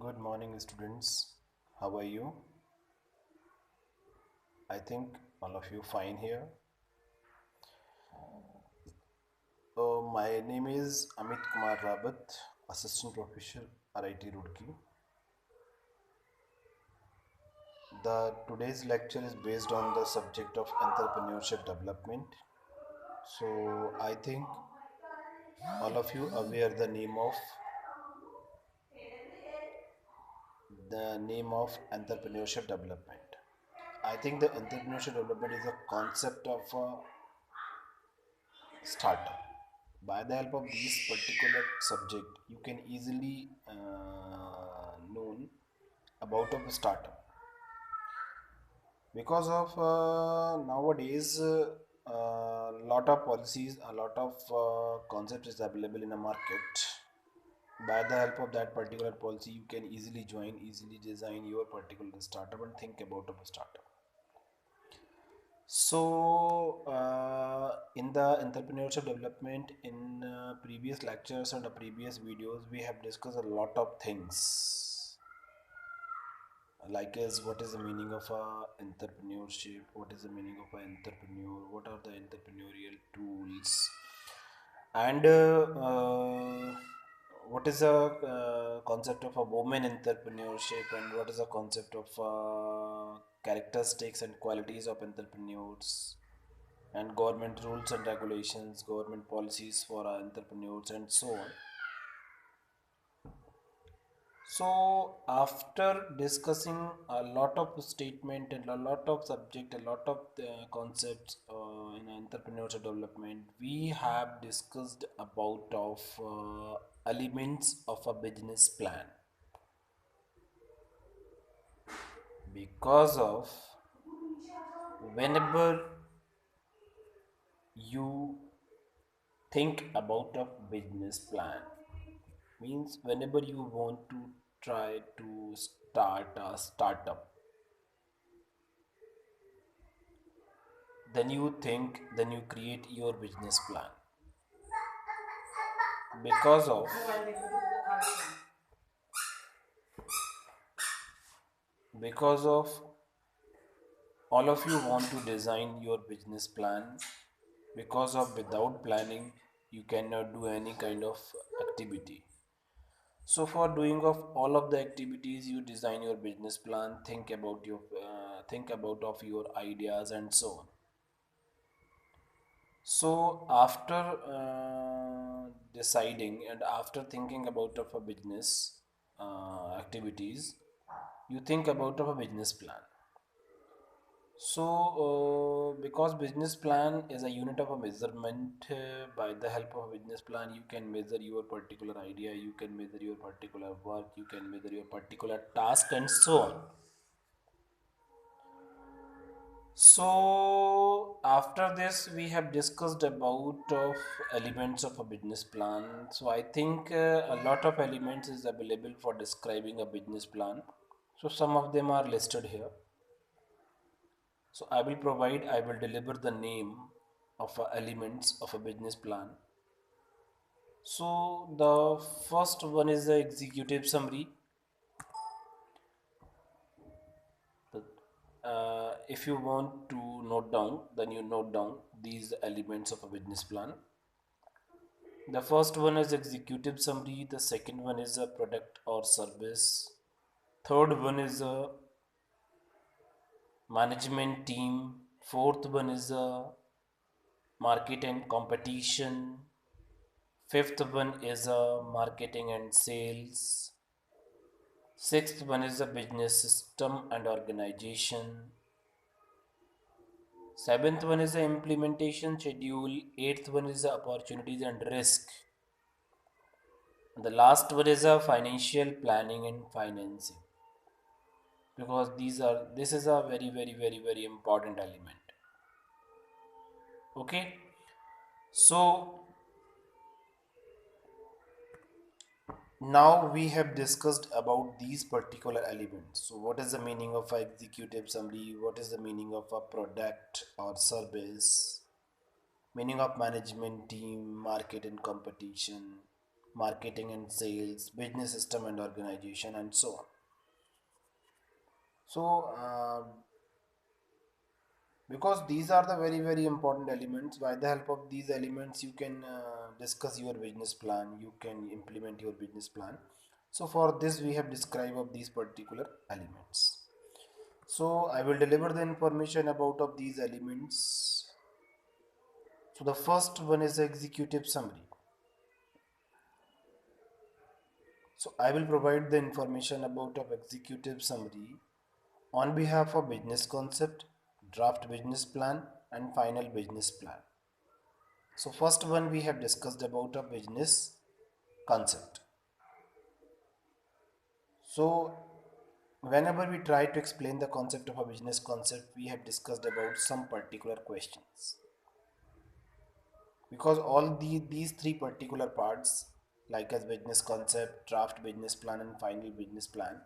Good morning, students. How are you? I think all of you fine here. My name is Amit Kumar Rabat, Assistant Professor, RIT Roorkee. The today's lecture is based on the subject of entrepreneurship development. So I think all of you aware the name of entrepreneurship development. I think the entrepreneurship development is a concept of a startup. By the help of this particular subject, you can easily known about of a startup because of nowadays lot of policies, a lot of concepts is available in the market. By the help of that particular policy, you can easily join, easily design your particular startup and think about of a startup. So, in the entrepreneurship development, in previous lectures and the previous videos, we have discussed a lot of things. Like, is what is the meaning of entrepreneurship? What is the meaning of an entrepreneur? What are the entrepreneurial tools? And what is the concept of a woman entrepreneurship? And what is the concept of characteristics and qualities of entrepreneurs? And government rules and regulations, government policies for entrepreneurs, and so on. So, after discussing a lot of statement and a lot of subject, a lot of concepts in entrepreneurship development, we have discussed about of elements of a business plan. Because of whenever you think about a business plan, means whenever you want to try to start a startup, then you create your business plan. Because of because of all of you want to design your business plan, because of without planning you cannot do any kind of activity. So for doing of all of the activities, you design your business plan, think about of your ideas and so on. So after deciding and after thinking about of a business activities, you think about of a business plan. So because business plan is a unit of a measurement, by the help of a business plan, you can measure your particular idea, you can measure your particular work, you can measure your particular task, and so on. So after this, we have discussed about of elements of a business plan. So I think a lot of elements is available for describing a business plan. So some of them are listed here. So I will deliver the name of elements of a business plan. So the first one is the executive summary. If you want to note down, then you note down these elements of a business plan. The first one is executive summary, the second one is a product or service, third one is a management team, fourth one is a market and competition, fifth one is a marketing and sales, sixth one is a business system and organization, seventh one is the implementation schedule, eighth one is the opportunities and risk, and the last one is a financial planning and financing, because this is a very important element. Okay, so now we have discussed about these particular elements. So what is the meaning of a executive summary, what is the meaning of a product or service, meaning of management team, market and competition, marketing and sales, business system and organization, and so on. So, because these are the very important elements, by the help of these elements you can discuss your business plan, you can implement your business plan. So for this we have described of these particular elements. So I will deliver the information about of these elements. So the first one is the executive summary. So I will provide the information about of executive summary on behalf of business concept, draft business plan, and final business plan. So first one we have discussed about a business concept. So whenever we try to explain the concept of a business concept, we have discussed about some particular questions. Because all these three particular parts, like as business concept, draft business plan, and final business plan,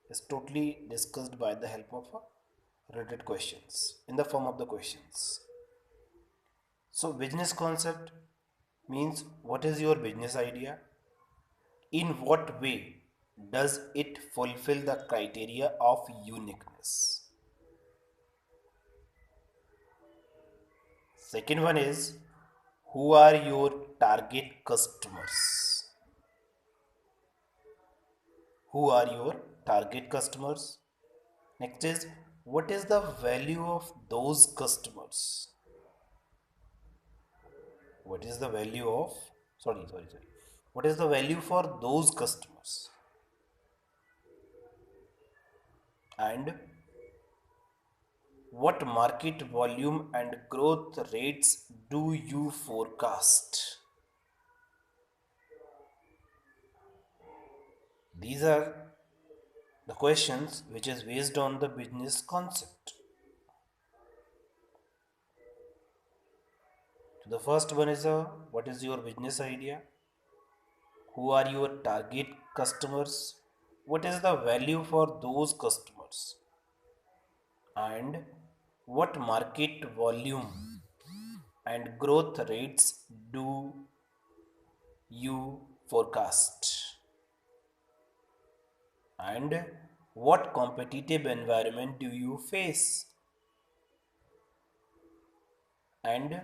is totally discussed by the help of related questions in the form of the questions. So business concept means what is your business idea? In what way does it fulfill the criteria of uniqueness? Second one is, who are your target customers? Who are your target customers? Next is, what is the value of those customers? What is the value of, sorry. What is the value for those customers? And what market volume and growth rates do you forecast? These are the questions which is based on the business concept. So the first one is what is your business idea? Who are your target customers? What is the value for those customers? And what market volume and growth rates do you forecast? And what competitive environment do you face? And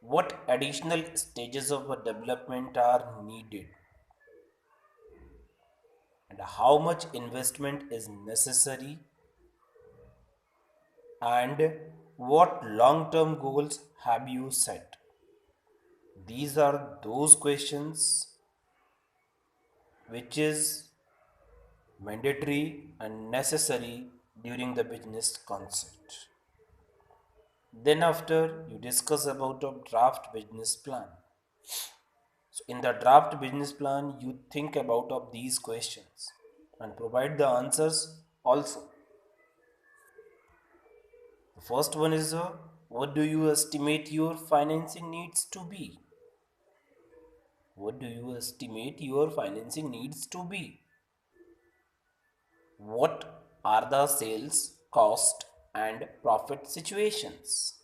what additional stages of development are needed? And how much investment is necessary? And what long term goals have you set? These are those questions which is mandatory and necessary during the business concept. Then after you discuss about a draft business plan. So in the draft business plan, you think about of these questions and provide the answers also. The first one is what do you estimate your financing needs to be? What do you estimate your financing needs to be? What are the sales, cost, and profit situations?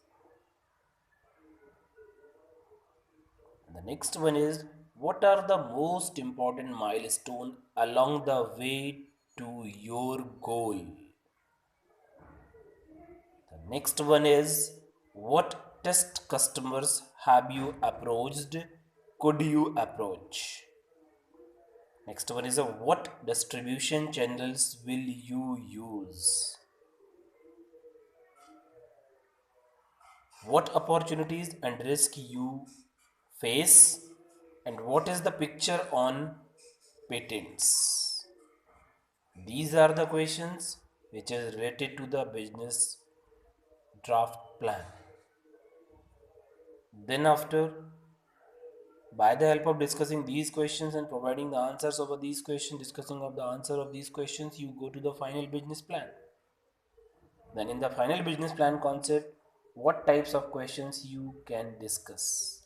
The next one is, what are the most important milestones along the way to your goal? The next one is, what test customers have you approached? Could you approach? Next one is, what distribution channels will you use? What opportunities and risk you face, and what is the picture on patents? These are the questions which is related to the business draft plan. Then after, by the help of discussing these questions and providing the answers over these questions, discussing of the answer of these questions, you go to the final business plan. Then in the final business plan concept, what types of questions you can discuss?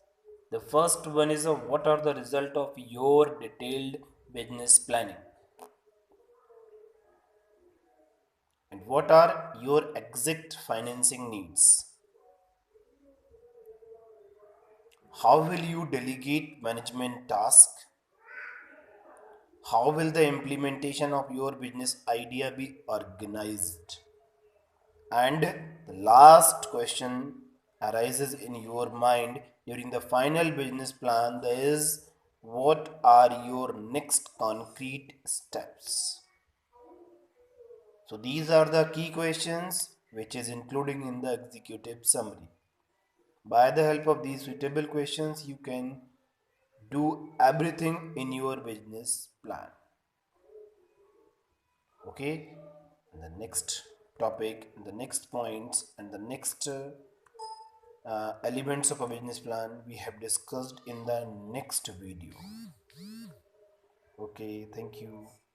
The first one is what are the result of your detailed business planning? And what are your exact financing needs? How will you delegate management tasks? How will the implementation of your business idea be organized? And the last question arises in your mind during the final business plan, that is, what are your next concrete steps? So these are the key questions which is including in the executive summary. By the help of these suitable questions, you can do everything in your business plan. Okay, and the next topic, the next points, and the next elements of a business plan we have discussed in the next video. Okay, thank you.